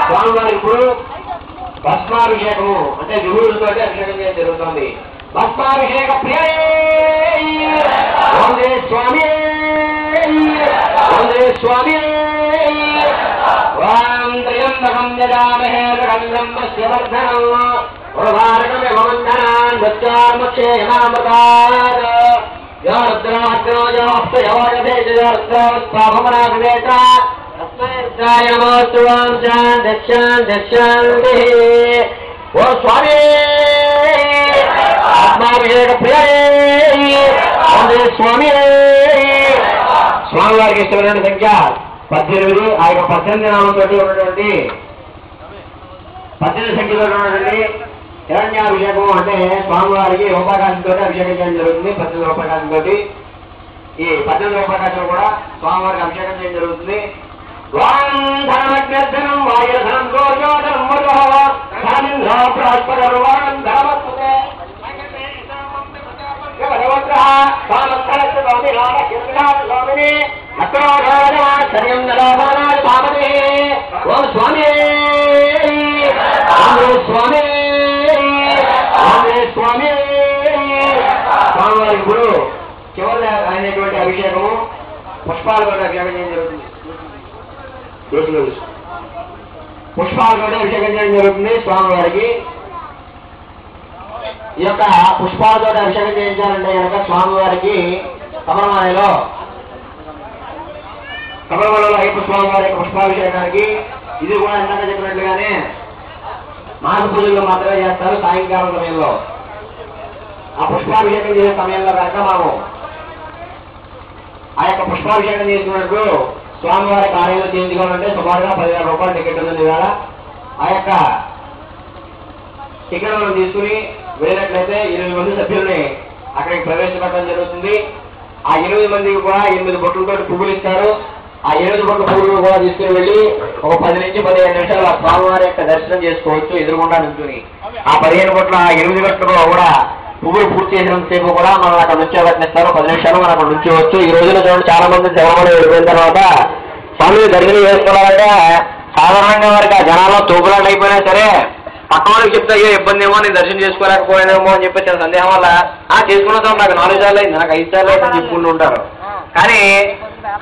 స్వామివారి ఇప్పుడు భస్మాభిషేకము అంటే విభూతులతో అభిషేకం చేయడం జరుగుతుంది. భస్మాభిషేక ప్రియ స్వామి స్వామి త్రయంబకం యజామహే సుగంధం పుష్యవర్ధనం ఉర్వారుకమివ వందనాన్ దత్తామక్షేమామృతాత్ యో రుద్రాగ్నో యో అప్సయోగదే రుద్రోత్పాభమనాభివేత తస్మై రుద్రాయ నమోస్తు ఓం శాంతి. ఓ స్వామి ఆత్మాభిషేక ప్రియ స్వామి. స్వామివారికి ఇష్టమైన సంఖ్య 18. ఆ యొక్క 18 నామంతో ఉన్నటువంటి 18 సంఖ్యలో ఉన్నటువంటి హిరణ్యాభిషేకం అంటే స్వామివారికి రూపకాశంతో అభిషేకం చేయడం జరుగుతుంది. 18 రూపకాశంతో ఈ 18 రూపకాశం కూడా స్వామివారికి అభిషేకం చేయడం జరుగుతుంది. ధనమగ్నం వాయుధనం గోజోధనం స్వామివారి ఇప్పుడు చివరి అయినటువంటి అభిషేకము పుష్పాలతో అభిషేకం చేయడం జరుగుతుంది. పుష్పాలతో అభిషేకం చేయడం జరుగుతుంది. స్వామివారికి ఈ యొక్క పుష్పాలతో అభిషేకం చేయించాలంటే కనుక స్వామివారికి కమలమాలలో అయ్యప్ప స్వామివారి యొక్క పుష్పాభిషేకానికి ఇది కూడా ఇందాక చెప్పినట్లుగానే మాఘ పూజల్లో మాత్రమే చేస్తారు. సాయంకాలం సమయంలో ఆ పుష్పాభిషేకం చేసే సమయంలో కనుక మనము ఆ యొక్క పుష్పాభిషేకం చేసుకున్నట్టు స్వామివారి కార్యంలో చేయించుకోవాలంటే సుమారుగా 10,000 రూపాయల టికెట్ ఉంది. ఇవాళ ఆ యొక్క టికెట్ మనం తీసుకుని వెళ్ళినట్లయితే 8 మంది సభ్యుల్ని అక్కడికి ప్రవేశపెట్టడం జరుగుతుంది. ఆ 8 మందికి కూడా 8 బొట్టులతో పువ్వులు ఇస్తారు. ఆ 8 బొట్ల పువ్వులు కూడా తీసుకుని వెళ్ళి ఒక 10 నుంచి 15 నిమిషాలు ఆ స్వామివారి యొక్క దర్శనం చేసుకోవచ్చు ఎదురుగుండా నుంచుని. ఆ 15 బొట్ల 8 బొట్లలో కూడా పువ్వులు పూర్తి చేసినంతసేపు కూడా మనం అక్కడ నుంచోబెట్టిస్తారు. 10 నిమిషాలు మనం అక్కడ నుంచోవచ్చు. ఈ రోజున చూడండి చాలా మంది శబరిమల వెళ్ళిపోయిన తర్వాత స్వామి దర్శనం చేసుకోవాలంటే సాధారణంగా వారికి ఆ జనాల్లో తోపులాట్లు అయిపోయినా సరే పక్క వాళ్ళకి చెప్తే అయ్యో ఇబ్బంది ఏమో నేను దర్శనం చేసుకోలేకపోయానేమో అని చెప్పి చాలా సందేహం వల్ల చేసుకున్న తర్వాత నాకు 4 సార్లు అయింది, నాకు 5 సార్లు అయితే చెప్పుకుంటూ ఉంటారు. కానీ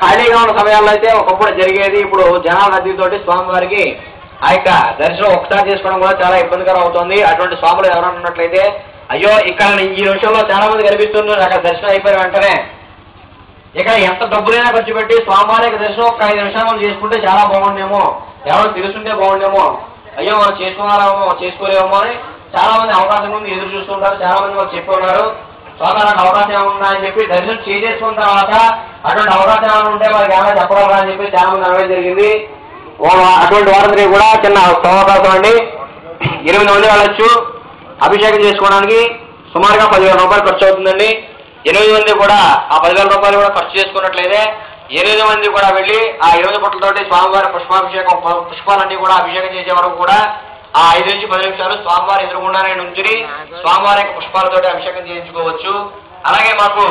ఖాళీగా ఉన్న సమయాల్లో అయితే ఒకప్పుడు జరిగేది. ఇప్పుడు జనాల రద్దీతోటి స్వామివారికి ఆ యొక్క దర్శనం ఒకసారి చేసుకోవడం కూడా చాలా ఇబ్బందికరం అవుతుంది. అటువంటి స్వాములు ఎవరైనా ఉన్నట్లయితే అయ్యో ఇక్కడ ఈ నిమిషంలో చాలా మంది కనిపిస్తున్నారు, అక్కడ దర్శనం అయిపోయిన వెంటనే ఇక్కడ ఎంత డబ్బులైనా ఖర్చు పెట్టి స్వామివారి యొక్క దర్శనం ఒక 5 నిమిషాలు మనం చేసుకుంటే చాలా బాగుండేమో, ఎవరో తెలుసుంటే బాగుండేమో, అయ్యో మనం చేసుకున్నారేమో చేసుకోలేమో అని చాలా మంది అవకాశం ముందు ఎదురు చూస్తుంటారు. చాలా మంది మాకు చెప్పుకున్నారు స్వామివారికి అవకాశం ఏమన్నా అని చెప్పి దర్శనం చేసుకున్న తర్వాత అటువంటి అవకాశం ఏమైనా ఉంటే వాళ్ళకి ఏమైనా చెప్పగలరా అని చెప్పి చాలా మంది అనడం జరిగింది. అటువంటి వారందరికీ కూడా చిన్న అవకాశం అండి. 8 మంది వెళ్ళొచ్చు. అభిషేకం చేసుకోవడానికి సుమారుగా 10,000 రూపాయలు ఖర్చు అవుతుందండి. 8 మంది కూడా ఆ 10,000 రూపాయలు కూడా ఖర్చు చేసుకున్నట్లయితే 8 మంది కూడా వెళ్ళి ఆ 8 బొట్టలతోటి స్వామివారి పుష్పాభిషేకం పుష్పాలన్నీ కూడా అభిషేకం చేసే వరకు కూడా ఆ 5 నుంచి 10 నిమిషాలు స్వామివారి ఎదురుగుండానే నుంచుని స్వామివారి యొక్క పుష్పాలతోటి అభిషేకం చేయించుకోవచ్చు. అలాగే మాకు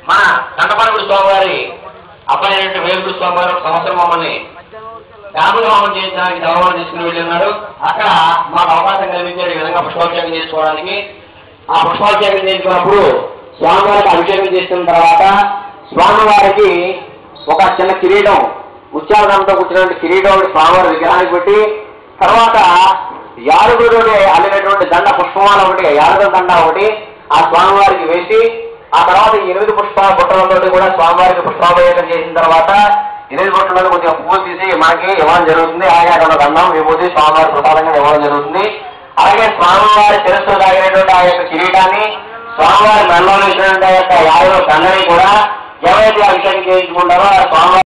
మన దండపాలకుడు స్వామివారి అబ్బాయి అయినటువంటి వేలుగుడు స్వామివారి ఒక సంవత్సరం మమ్మల్ని గణపతి హోమం చేయించడానికి దౌర్వాలు తీసుకుని వెళ్ళి ఉన్నారు. అక్కడ మాకు అవకాశం కల్పించారు ఈ విధంగా పుష్పాభిషేకం చేసుకోవడానికి. ఆ పుష్పాభిషేకం చేసుకున్నప్పుడు స్వామివారికి అభిషేకం చేసుకున్న తర్వాత స్వామివారికి ఒక చిన్న కిరీటం ఉచ్చారణంతో కూర్చున్నటువంటి కిరీటం స్వామివారి విగ్రహానికి పెట్టి తర్వాత యారుగుడు అల్లినటువంటి దండ పుష్పమాల ఒకటి యారుగుల దండ ఒకటి ఆ స్వామివారికి వేసి ఆ తర్వాత 8 బుట్టలతో కూడా స్వామివారికి పుష్పాభిషేకం చేసిన తర్వాత 8 బుట్టలలో కొద్దిగా పువ్వులు తీసి మనకి ఇవ్వడం జరుగుతుంది. అలాగే అక్కడ దండం విభూతి స్వామివారి ప్రసాదంగా ఇవ్వడం జరుగుతుంది. అలాగే స్వామివారి శిరస్సు తాగినటువంటి ఆ యొక్క కిరీటాన్ని స్వామివారి మెడలో వేసినటువంటి ఆ యొక్క యారుగుల దండని కూడా ఎవరైతే అభిషేకం చేయించుకుంటారో ఆ స్వామివారి